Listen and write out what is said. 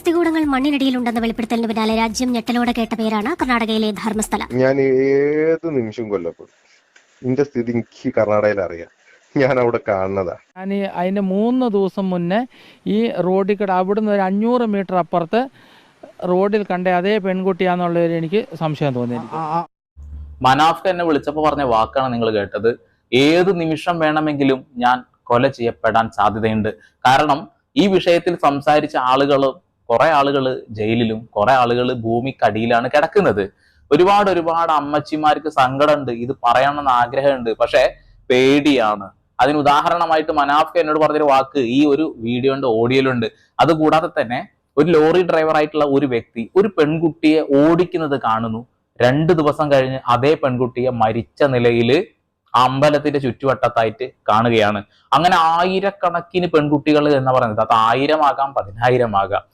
അസ്ഥികൂടങ്ങൾ മണ്ണിനടിയിലുണ്ടെന്ന വെളിപ്പെടുത്തലിന് പിന്നാലെ രാജ്യം ഞെട്ടലോടെ കേട്ട പേരാണ് കർണാടകയിലെ ധർമ്മസ്ഥല. ഞാൻ ഏത് നിമിഷം കൊല്ലപ്പെടും. എന്റെ സ്ഥിതി എനിക്ക് കർണാടകയിൽ അറിയാം. ഞാൻ അവിടെ കാണുന്നതാ. ഞാൻ അതിന് 3 ദിവസം മുന്നേ ഈ റോഡിൽ കൂടെ അവിടുന്ന് ഒരു 500 മീറ്റർ അപ്പുറത്ത് റോഡിൽ കണ്ട അതേ പെൺകുട്ടിയാന്നുള്ളൊരു എനിക്ക് സംശയം തോന്നി. മനാഫ് എന്നെ വിളിച്ചപ്പോൾ പറഞ്ഞ വാക്കാണ് നിങ്ങൾ കേട്ടത്. ഏത് നിമിഷം വേണമെങ്കിലും ഞാൻ കൊല ചെയ്യപ്പെടാൻ സാധ്യതയുണ്ട്. കാരണം ഈ വിഷയത്തിൽ സംസാരിച്ച കുറെ ആളുകൾ ജയിലിലും കുറെ ആളുകൾ ഭൂമിക്കടിയിലാണ് കിടക്കുന്നത്. ഒരുപാട് അമ്മച്ചിമാർക്ക് സങ്കടമുണ്ട്, ഇത് പറയണമെന്ന് ആഗ്രഹമുണ്ട്, പക്ഷെ പേടിയാണ്. അതിന് ഉദാഹരണമായിട്ട് മനാഫ് എന്നോട് പറഞ്ഞൊരു വാക്ക് ഈ ഒരു വീഡിയോന്റെ ഓഡിയോയിലുണ്ട്. അതുകൂടാതെ തന്നെ ഒരു ലോറി ഡ്രൈവർ ആയിട്ടുള്ള ഒരു വ്യക്തി ഒരു പെൺകുട്ടിയെ ഓടിക്കുന്നത് കാണുന്നു. 2 ദിവസം കഴിഞ്ഞ് അതേ പെൺകുട്ടിയെ മരിച്ച നിലയിൽ അമ്പലത്തിന്റെ ചുറ്റുവട്ടത്തായിട്ട് കാണുകയാണ്. അങ്ങനെ ആയിരക്കണക്കിന് പെൺകുട്ടികൾ എന്ന് പറയുന്നത്, അത് 1000 ആകാം 10,000 ആകാം.